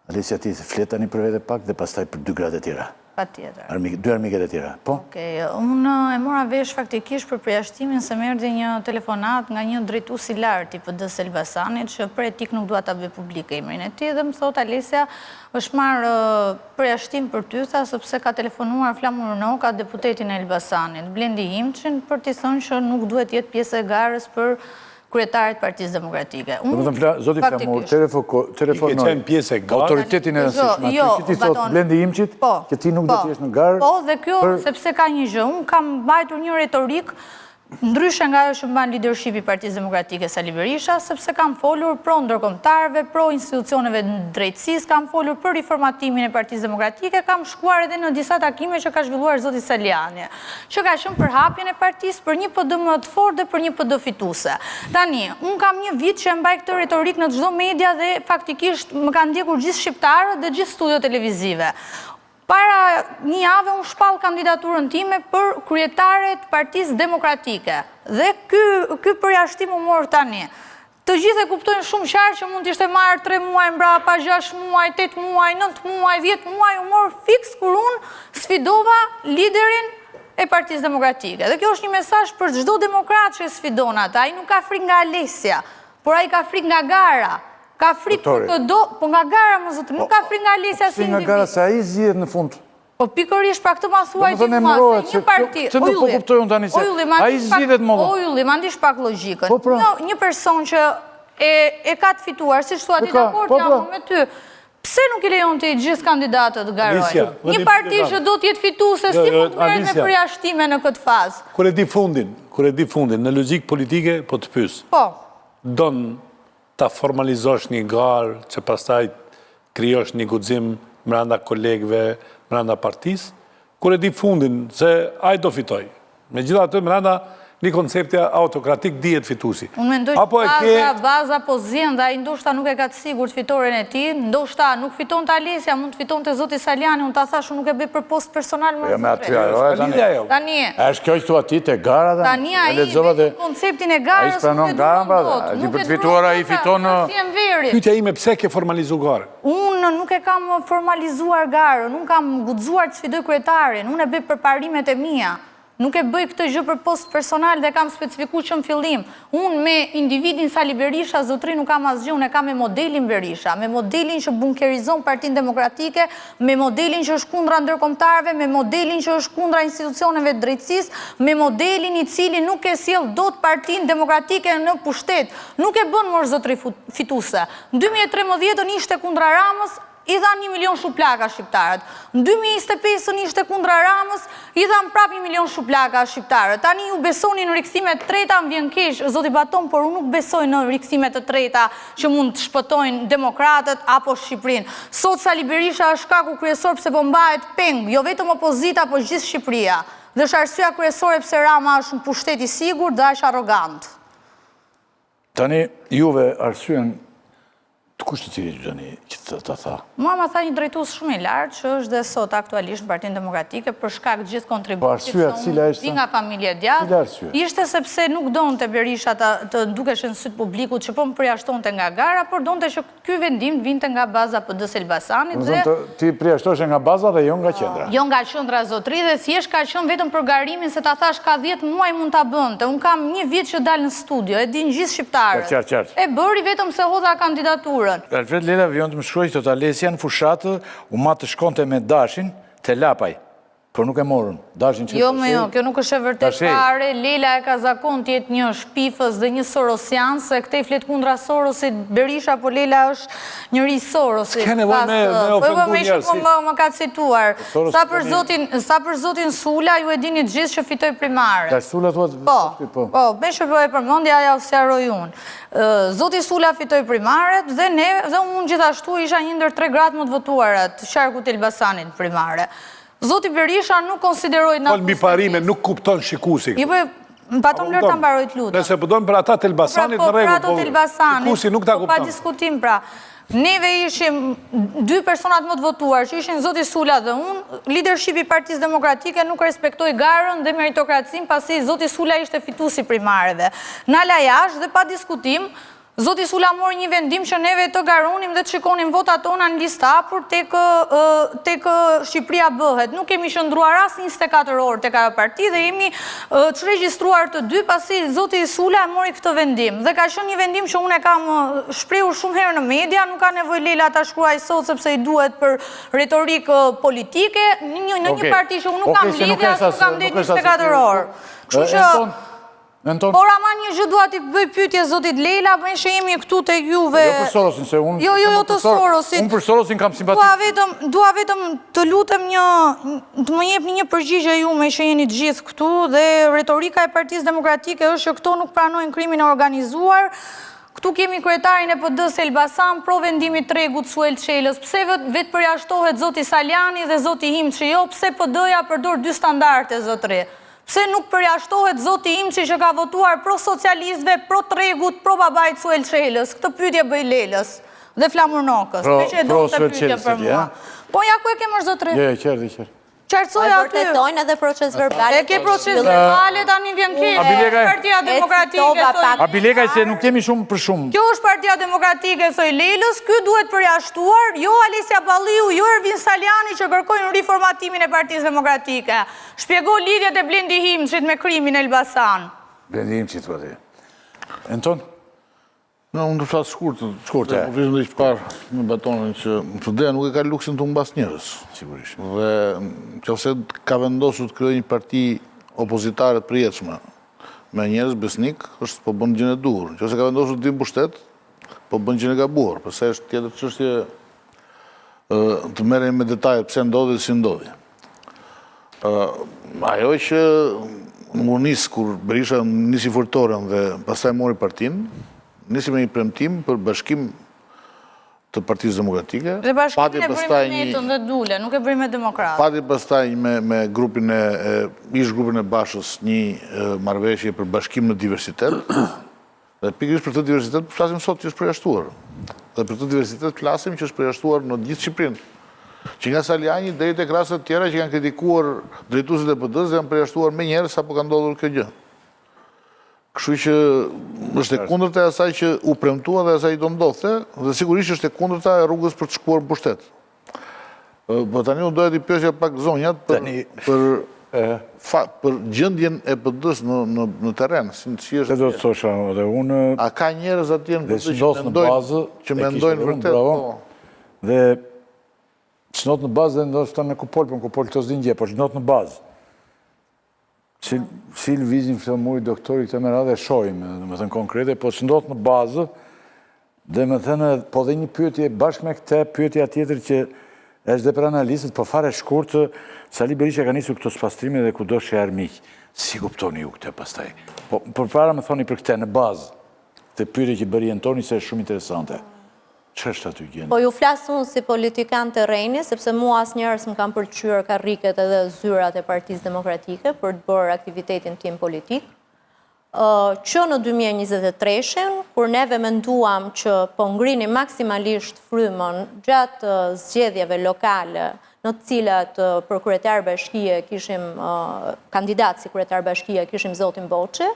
Alesja ti flet tani për vete pak dhe pastaj për 2 gratë e tjera. Pa tjetër. 2 armiket e tjera, po? Okej, unë e mora vesh faktikisht për përjashtimin se më erdhi një telefonat nga një drejtues i lartë i PD-s Elbasanit që për etik nuk dua ta bëj publike emrin e tij dhe më thot Alesja është marrë përjashtim për ty sepse ka telefonuar Flamur Noka deputetin e Elbasanit, Blendi Imçin, për t'i thënë që nuk duhet jetë pjesë e garës për kryetarit Partisë Demokratike. Zoti Flamur, telefonoj autoritetin e rëndësishëm, që ti thot Blendi Imçit, që ti nuk do t'jesh në garë. Po, dhe kjo, sepse ka një gjë, unë kam mbajtur një retorik ndryshe nga ajo që mban leadershipi i Partisë Demokratike Sali Berisha, sepse kam folur pro ndërkombëtarëve, pro institucioneve drejtësisë, kam folur për riformatimin e Partisë Demokratike, kam shkuar edhe në disa takime që ka zhvilluar zoti Saliani, që ka qenë për hapjen e partisë, për një PD më të fortë dhe për një PD fituese. Tani, unë kam një vit që mbaj këtë retorik në çdo media dhe faktikisht më kanë ndjekur gjithë shqiptarët dhe gjithë studio televizive. Para një javë unë shpall kandidaturën time për kryetaret Partisë Demokratike. Dhe ky përjashtim u mor tani. Të gjithë e kuptojnë shumë qartë që mund t'ishte marrë 3 muaj mbrapa, 6 muaj, 8 muaj, 9 muaj, 10 muaj, u mor fiks kur unë sfidova liderin e Partisë Demokratike. Dhe kjo është një mesazh për çdo demokrat që sfidon ata. Ai nuk ka frikë nga Alesja, por ai ka frikë nga gara. Ka frikë për të do, po nga gara më zotë, nuk ka frikë nga Alesja si individ. Nga gara se ai zgjedh në fund. Po pikërisht pra këtë ma thuaj ti mua, se një parti... Se nuk po kuptoj unë tani se ai zgjedhet më vonë. O Ylli, ma ndish pak logjikën. Një person që e ka të fituar, si shtu ati dakord jam me ty, pse nuk i lejon të i gjithë kandidatët garojnë? Një parti që do t'jetë fituese, si mund të merret me përjashtime në këtë fazë? Kur e di fundin, në logjik politike, po të pyes. Po. Don ta formalizosh një garë që pastaj krijosh një guxim brenda kolegëve, brenda partisë, kur e di fundin se ai do fitoj. Megjithatë brenda një koncepti autokratik dihet fituesi. Unë mendoj që baza po zjen dhe ai ndoshta nuk e ka të sigurt fitoren e tij, ndoshta nuk fiton të Alesja, mund të fiton të zoti Saliani, unë ta thash unë nuk e bëj për post personal më. Jo me aty ajo tani. Është kjo që thua ti te gara dhe tani ai konceptin e garës. Ai pranon garën pra, ti për të fituar ai fiton. Pyetja ime pse ke formalizuar garën? Unë nuk e kam formalizuar garën, unë kam guxuar të sfidoj kryetarin, unë e bëj për parimet e mia. Nuk e bëj këtë gjë për post personal dhe kam specifikuar që në fillim. Unë me individin Sali Berisha, zotri nuk kam asgjë, unë e kam me modelin Berisha, me modelin që bunkerizon Partinë Demokratike, me modelin që është kundra ndërkombëtarëve, me modelin që është kundra institucioneve të drejtësisë, me modelin i cili nuk e sjell dot Partinë Demokratike në pushtet. Nuk e bën mor zotri fituese. Në 2013 ishte kundra Ramës, i dhan 1 milion shuplaka shqiptarët. Në 2025 ishte kundra Ramës, i dhan prap 1 milion shuplaka shqiptarët. Tani ju besoni në rikthime të treta, më vjen keq, zoti Baton, por unë nuk besoj në rikthime të treta që mund të shpëtojnë demokratët apo Shqipërinë. Sot Sali Berisha është shkaku kryesor pse po mbahet peng, jo vetëm opozita, por gjithë Shqipëria. Dhe është arsyeja kryesore pse Rama është në pushtet i sigurt dhe është arrogant. Tani juve arsyen të kushtë të cili që tani që të tha? Mua ma tha një drejtues shumë i lartë që është dhe sot aktualisht në Partinë Demokratike për shkak gjithë kontributit vi nga familje djathtë. Ishte sepse nuk donte Berisha të dukesh në sytë publikut që po më përjashtonte nga gara, por donte që ky vendim vinte nga baza PD-s Elbasanit. Ti përjashtoshe nga baza dhe jo nga qendra? Jo nga qendra zotri dhe thjesht ka qenë vetëm për garimin se ta thash ka 10 muaj mund ta bënte. Un kam një vit që dal në studio, e din gjithë shqiptarët. E bëri vetëm se hodha kandidaturën. Alfred Lela vion të më shkruaj të Alesja në fushatë, u ma të shkonte me Dashin të Lapaj, por nuk e morën. Jo, kjo nuk është e vërtet fare, Lela e ka zakon të jetë një shpifës dhe një sorosian, se këte i flet kundra Sorosit, Berisha, po Lela është njëri Sorosit. S'ke nevoj me ofendu njërësi. Më ka cituar. Sa për zotin Sula, ju e dini gjithë që fitoj primare. Da Sula thua të... Po, me shërboj e përmëndja, aja u sjaroj unë. Zoti Sula fitoj primaret dhe unë gjithashtu isha një ndër 3 gratë më të votuarat, qarku të Elbasanit primare. Zoti Berisha nuk konsideroj... Pol mbi parime nuk kupton shikusi. Pa të më lërë të mbarojt lutë. Nëse përdojnë për ata të Elbasanit në regu, po shikusi nuk ta kupton. Pa diskutim pra. Neve ishim 2 personat më të votuar, që ishin Zoti Sula dhe unë, leadershipi Partisë Demokratike nuk respektoj garën dhe meritokracin, pasi Zoti Sula ishte fituesi primareve. Në ala jashtë dhe pa diskutim, Zoti Sula mori një vendim që neve të garonim dhe të shikonim votat tona në listë hapur tek Shqipëria bëhet. Nuk kemi shëndruar as 24 orë tek ajo parti dhe jemi të regjistruar të dy pasi Zoti Sula mori këtë vendim. Dhe ka qenë një vendim që unë e kam shprehur shumë herë në media, nuk ka nevojë Lela ta shkruaj sot sepse i duhet për retorikë politike, në një parti që unë nuk kam lidhje as nuk kam det 24 orë. Kështu që por ama një gjë dua t'i bëj pyetje zotit Lela, më që jemi këtu te juve. Jo për Sorosin, se unë... Jo të Sorosin. Unë për Sorosin kam simpatik. Dua vetëm të lutem të më jepni një përgjigje ju me që jeni të gjithë këtu dhe retorika e Partisë Demokratike është që këto nuk pranojnë krimin e organizuar. Këtu kemi kryetarin e PD-s Elbasan, pro vendimit tregut Suel Çelës. Pse vetë përjashtohet zoti Saliani dhe zoti Himçi? Jo, pse PD-ja përdor dy standarde zotëri? Pse nuk përjashtohet zoti Himçi që ka votuar pro socialistëve, pro tregut, pro babait Suel Çelës? Këtë pyetje bëj Lelës dhe Flamurnokës. Pro Suel Çelës për mua. Po ja ku e ke mërë zotëri? Jo, qertë. Qartësoj aty. Vërtetojnë edhe proces verbal. E ke proces verbale tani vjen Partia Demokratike. Abilekaj se nuk kemi shumë për shumë. Kjo është Partia Demokratike, thoj Lelës, ky duhet përjashtuar, jo Alisja Balliu, jo Ervin Saliani që kërkojnë riformatimin e Partisë Demokratike. Shpjego lidhjet e Blendi Himçit me krimin e Elbasan. Blendi Himçit po atë. Anton? Unë të flasë shkurtë, po vishëm dhe ishtë parë në batonën që PD-ja nuk e ka luksin të mbas njërës. Sigurisht. Dhe nëse ka vendosur të kryoj një parti opozitare të përjetshme me njerëz besnik, është po bën gjën e duhur. Nëse ka vendosur të dim pushtet, po bën gjën e gabuar, përse është tjetër çështje të merrem me detajet pse ndodhi dhe si ndodhi. Ajo që më nis kur Berisha nisi Fortorën dhe pastaj mori partinë, nisi me një premtim për bashkim të Partisë Demokratike. Dhe bashkimin e bëri me Metën dhe Dule, nuk e bëri me Demokratë. Pati pastaj me grupin e Bashës një marrëveshje për bashkim në diversitet. Dhe pikërisht për këtë diversitet flasim sot që është përjashtuar. Dhe për këtë diversitet flasim që është përjashtuar në gjithë Shqipërinë. Që nga Saliani deri tek rastet tjera që kanë kritikuar drejtuesit e PD-s dhe janë përjashtuar me njerëz sapo ka ndodhur kjo gjë. Kështu që është e kundërta e asaj që u premtua dhe asaj do ndodhte, dhe sigurisht është e kundërta e rrugës për të shkuar në pushtet. Po tani unë doja t'i pyesja pak zonjat për gjendjen e PD-s në terren, si është. Do të thosha edhe unë. A ka njerëz atje në PD që mendojnë vërtet? Dhe çnot në bazë dhe ndoshta me Kupol, po Kupol këto s'din gjë, por çnot në bazë. Si lëvizin këtë muj doktori këtë me radhe shojmë, dhe me thënë konkrete, po që ndodhë në bazë, dhe me thënë, po dhe një pyetje bashkë me këte, pyetja tjetër që është dhe për analistët, po fare shkurtë, Sali Berisha ka njësu këto spastrime dhe ku do shë armik. Si kuptoni ju këte pastaj? Po për para me thoni për këte në bazë, të pyetje që bëri Antoni se është shumë interesante. Që është aty gjendë? Po ju flasë unë si politikan të rejni, sepse mua as njerës më kam përqyrë karriket edhe zyrat e Partisë Demokratike për të bërë aktivitetin tim politik. Që në 2023, kur neve menduam që po ngrini maksimalisht frymën gjatë zgjedhjeve lokale, në të cilat për kryetar bashkie kishim, kandidat si kryetar bashkie kishim Zotin Boçi,